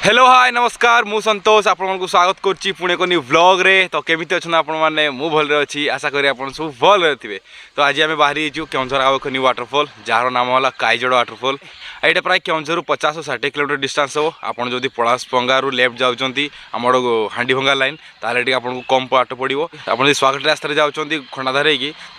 Hello hi नमस्कार मु संतोष आपको स्वागत करुच्ची पुणे को न्यू व्लॉग रे। तो केमी अच्छा आपने मु भल अच्छी आशा करी आप सब भल थे। तो आज आम बाहरी केओंझर आउ एक न्यू वाटरफॉल जार नाम है काईजोड़ा वाटरफॉल। यहाँ प्राय केओंझर 50-60 किलोमीटर डिस्टेंस हो। आपड़ जो पलासपंगा रु लेफ्ट जाऊँगी आम हांडीभंगा लाइन ताले आपको कम बाट पड़ो। आप स्वागत रास्ते जाऊँगी खंडाधार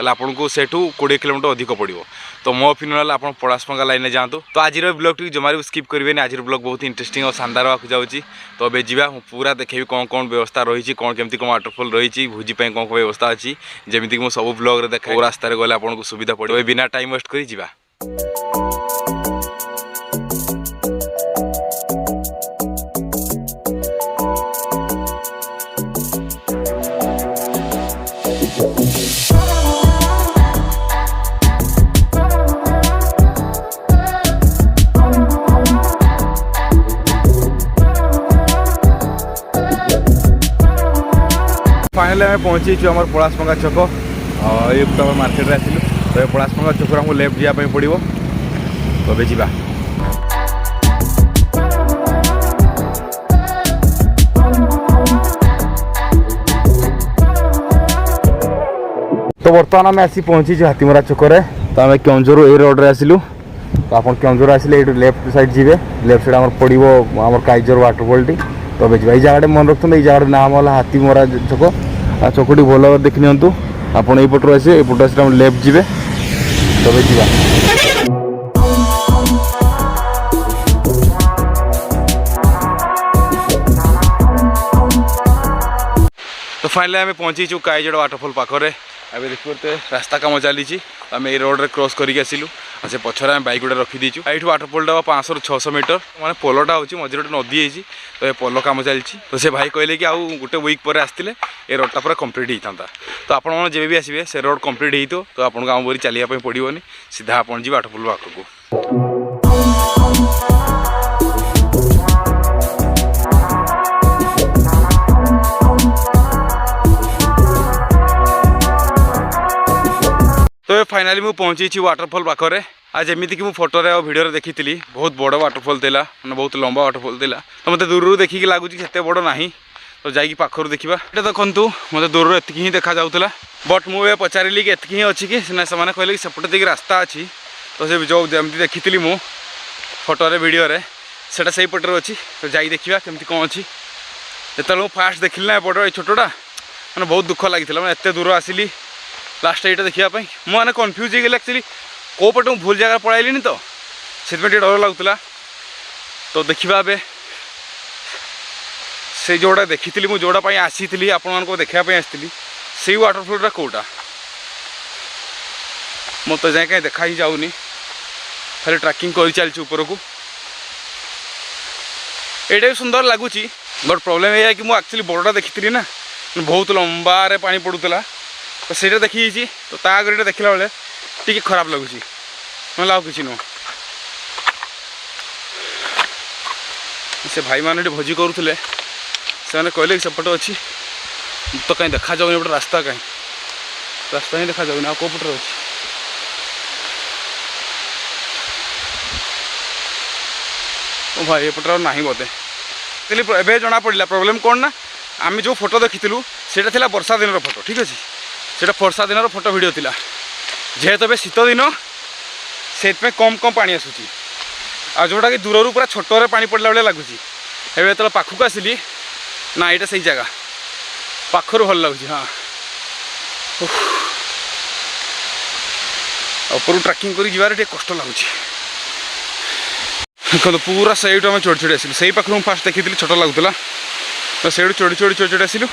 आपको सेठू 20 किलोमीटर अधिक पड़ो। तो मो ओपिनियन आप पलासपंगा लाइन जातु। तो आज ब्लॉग टी जमार स्किप करेंगे। आज ब्लॉग बहुत इंटरेस्टिंग और शानदार जाऊँगी। तो अबे जा पूरा देखेबी कौन कौन व्यवस्था रही कौन केमती कौन वाटरफॉल रही भोजी कौन कौन व्यवस्था अच्छी जमीक मुझे सब ब्लॉग रे देखा रास्तार गले आपको सुविधा पड़े। बिना टाइम वेस्ट करी जिबा। फाइनली आम पहुँची आम पलासपंगा छक ये मार्केट में आसिलु। तो पलासपंगा छक हमको लेफ्ट जावाई पड़ो। तो अबे जा तो बर्तमान आम आसी पहुँची हाथीमरा छकरे। तो आम केओंझर ए रोड रे आसिलु। तो आप केओंझर आसिले ये लेफ्ट साइड जी लेफ्ट साइड आम पड़ो आम काईजोर वाटरफॉल टी। तो अबे ये जगह मन रखते ये जगह नाम है हाथीमरा छक। चकटी भल भाव देखी नियंतु आपड़ यपटर आसे यपट आस लेफ्ट जी। तो अबे जा तो फाइनली आम पहुँचीचु काईजोड़ा वाटरफॉल पाखे। अबे देखिए रास्ता काम चली आम ये रोड रे क्रॉस करके आसिलु। से पछर आम बाइक गोटे रखीदेचु। ये वाटरफॉल 500-600 मीटर माने पोलटा हो मझे गोटे नदी है। तो ये पोल कम चली। तो से भाई कहले कि आउ गोटे वीक पर आसते ये रोडटा पूरा कंप्लीट होता। तो आप जब भी आसबे से रोड कंप्लीट हो तो आपको आम बोली चलिया पड़ोनी सीधा आप जी वाटरफॉल पाखक। तो फाइनाली मुझे पहुँची वाटरफॉल पाखे। आज जमीक मुझे फोटो और वीडियो देखी बहुत बड़ वाटरफॉल था मैंने बहुत लंबा वाटरफॉल था। तो मतलब दूर देखिक लगुच से बड़ ना। तो जाकि पाखर देखा ये देखु मतलब दूर एतिक ही देखा जाऊला। बट मुझे पचारि कि एतिक ही अच्छी कि से कहले कि सेपटे देखिए रास्ता अच्छी। तो से जो जमी देखी मु फोटो वीडियो से सही पटर अच्छी। तो जाई देखा केमती कौन अच्छी। जो फास्ट देखिली ना एपट ये छोटा मैंने बहुत दुख लगी मैं एत दूर आसिली लास्ट यहाँ देखापी मुझे कन्फ्यूज हो एक्चुअली कौ पटे मुझे भूल जगह पड़ाइली तो से डर लगुला। तो देखा से जोड़ा देखी मुझे जोड़ा आसी आपण को देखापी आसती से वाटरफॉल कौटा मत तो जाए कहीं देखा ही जाऊनी खाली ट्रैकिंग कर चलती ऊपर को। एटा भी सुंदर लगुच बट प्रॉब्लम यह है कि मुझे एक्चुअली बड़टा देखी ना बहुत लंबा रे पानी पड़ूला। तो से देखी तो आगे देखला बेले टी खराब लगुच ना आउ कि नुह। से भाई मैंने भोजी करुले से कहले सेपटे अच्छी तो कहीं देखा जाऊनी गोटे रास्ता कहीं रास्ता ही देखा जाऊनी कौ पटर अच्छी। ओ भाई एपटर ना बोधे एक्चुअली जना पड़ा प्रॉब्लम कौन ना आम जो फोटो देखीलु से वर्षा दिन फोटो ठीक अच्छे से वर्षा दिन फोटो वीडियो थिला जेहेतु ए शीत दिन से कम कम पानी आसूची आ जोटा कि दूर पूरा छोटे पानी पड़ला भाई लगुच। एवं जो पाखक आसिली ना यहाँ से जगह पाखर भल लगुच। हाँ ऊपर ट्रैकिंग कर जीवार कष्ट लगुच। देखो पूरा से आम चढ़ी चढ़ी आसिलु से पाखर फास्ट देखी छोट लगुला। तो से चढ़ी चढ़ी चढ़ी चढ़ी आसिलु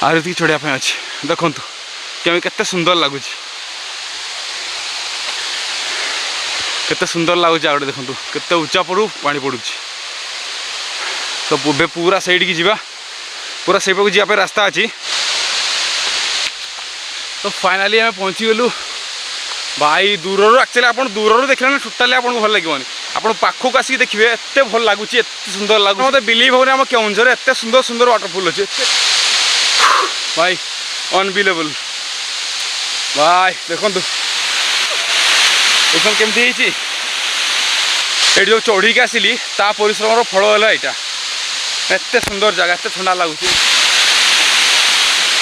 आगे चढ़ापी अच्छे देखु केमी केते सुंदर लगुच केते सुंदर लगुच आगे देखु केते उच्चा पड़ू पानी पड़ू। तो पूरा साइड की जीवा पूरा से जावाई रास्ता अच्छी। तो फाइनाली आम पहुँची गलु भाई दूर एक्चुअली आप दूर देखले ना टोटाली आपको भल लगे आप पाखक आसिक देखिए एत भल लगुच एत सुंदर लगुच मतलब बिलीव होने आम केओंझर एत सुंदर सुंदर वाटरफॉल अच्छे भाई अनबिलीवेबल भाई देखो देखो केमती ये जो चढ़ी आसिली ता परिश्रम फल है यहाँ एत सुंदर जगह एत ठंडा लगुच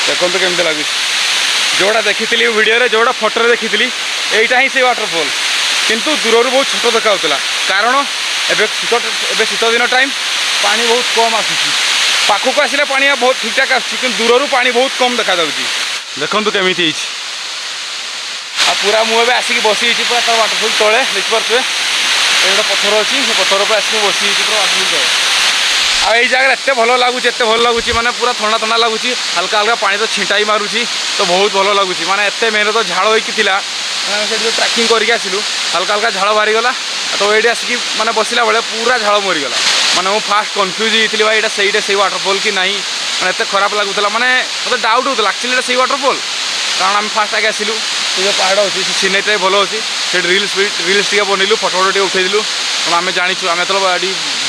देखो केमती लगुच जोड़ा देखी वीडियो जोड़ा फोटो देखी यहीटा ही से वाटरफॉल किंतु दूर बहुत छोट देखा कारण एबे शीत दिन टाइम पानी बहुत कम आसूँ पाखक आसिले पानी बहुत ठीक ठाक आसूँ दूर पानी बहुत कम देखा देखु केमी पूरा मुझे आसिक बसी पूरा वाटरफॉल तले देखिपे गोटे पथर अच्छी से पथर पर आसिक बसी पूरा वाटरफॉल तले आई जगह एत भल लगुच एत भल लगुच माने पूरा ठंडा ठंडा लगुच हल्का हल्का पानी तो छिंटा ही मारुची तो बहुत भल लगुच माने एत मेहनत तो झाड़ होता जो ट्रैकिंग करके आसिलु हल्का हल्का झाड़ बाहरीगला तो ये आसिक माने बसला बेले पूरा झाड़ मरीगला माने मु फास्ट कन्फ्यूज होती भाई यहाँ से वाटरफॉल कि नहीं मैंने एत खराब लगुला माने मतलब डाउट होता एक्चुअली से वाटरफॉल कारण आम फास्ट आगे आसिलु जो पहाड़ अच्छी सीनेरी भल अच्छी से रिल्स टे बनइलु फोटो टे उठेलु आम जाचु आम तो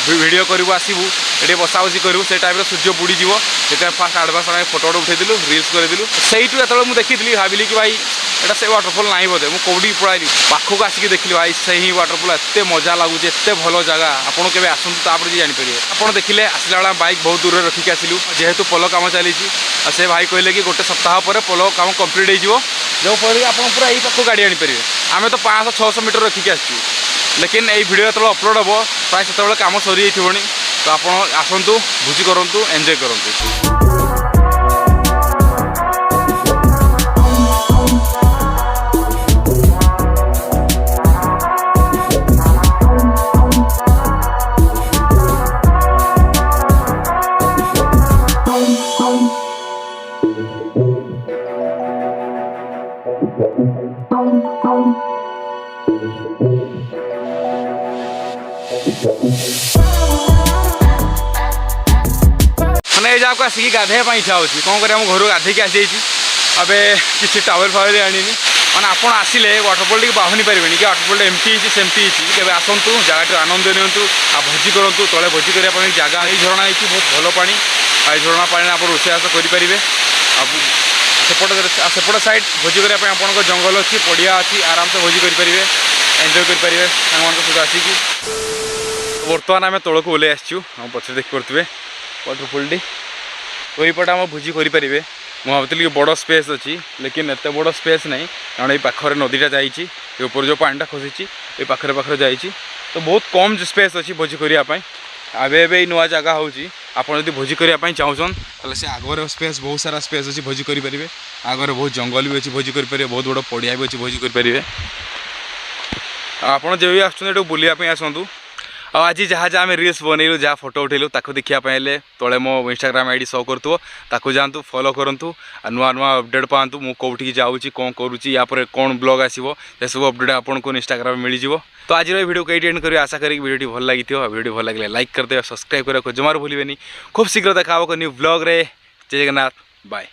वीडियो करूँ आसबू ये बसा बसी करूँ से टाइम सूर्य बुड़ीज से फास्ट आडभांस आम फोटो उठेलु रिल्स करूँ से जो देखी भाविली कि भाई यहाँ से वाटरफॉल ना बोधे मुझे कौटी पड़ाइली पाखक आसिक देखिली भाई से ही वाटरफॉल एत मजा लगुच एत भल जगह आपड़ के आसतुपर जानीपर आप देखिले आसला बेला बाइक बहुत दूर रखिक आसिलु जेहेतु पोल कम चली से भाई कहले कि गोटे सप्ताह पर पोल कम कम्प्लीट हो जो फल आप पूरा यही पाख गाड़ी आनीपर आम तो 500-600 मीटर रखिक आसचु लेकिन ये वीडियो जो अपलोड हम प्राय से कम सरी जाइए तो आप आसतु भोजी करूँ एंजॉय करूँ। मैंने ये जगह आसिक गाधेप इच्छा हो कौन कर घर गाधेक आसी अबे किसी टावेल फावेल आनी मैंने आप आसिले वाटरफॉल टी बाहुनी पारे कि वाटरफॉल एमती सेमती केवे आसतु जगह आनंद नियंतु आ भोजी करूँ तले भोजी करने जगह ये झरणा होती बहुत भल पा झरणा पानी आप रोषेबास करेंगे सेपट साइड भोजी करने आप जंगल अच्छी पड़िया अच्छी आराम से भोजी करेंगे एंजॉय करेंगे सहित आसिक बर्तमान आम तौक ओल्ले आसचु हम पछे देखिपे वाटरफॉल टी तो यहीपटे आम भोजी करेंगे मुझे भावती बड़ स्पेस अच्छी लेकिन एत बड़ स्पेस नहीं कारण ये पाखे नदीटा जापर जो पानीटा खसी ये पाखे पाखे जा तो बहुत कम स्पेस अच्छी भोजी करने आबे नुआ जगह हूँ आपड़ जब भोजी करने चाहून तो से आगर स्पेस बहुत सारा स्पेस अच्छी भोजी करेंगे आगर बहुत जंगल भी अच्छी भोजी करेंगे बहुत बड़ पड़िया भी अच्छी भोजी करेंगे आपड़ जब भी आसुँच बुलापी आसतु आज जहाँ जहाँ आम रिल्स बनइलु जहाँ फोटो उठेलु ताको देखापी तले मो इंस्टाग्राम आईडी शो करूँ जातु फॉलो करूँ नुआ नुआ अपडेट पातु मु कौटी जाऊँगी कौन करुँची या कौन ब्लॉग आसो से सब अपडेट आपको इंस्टाग्राम मिल जाव तो आज वीडियो को एंड करी आशा करी वीडियो भल लगी वीडियो भल लगे लाइक करदे सब्सक्राइब करने को जमार भूलें खूब शीघ्र देखा न्यू ब्लॉग रे जय जगन्नाथ बाय।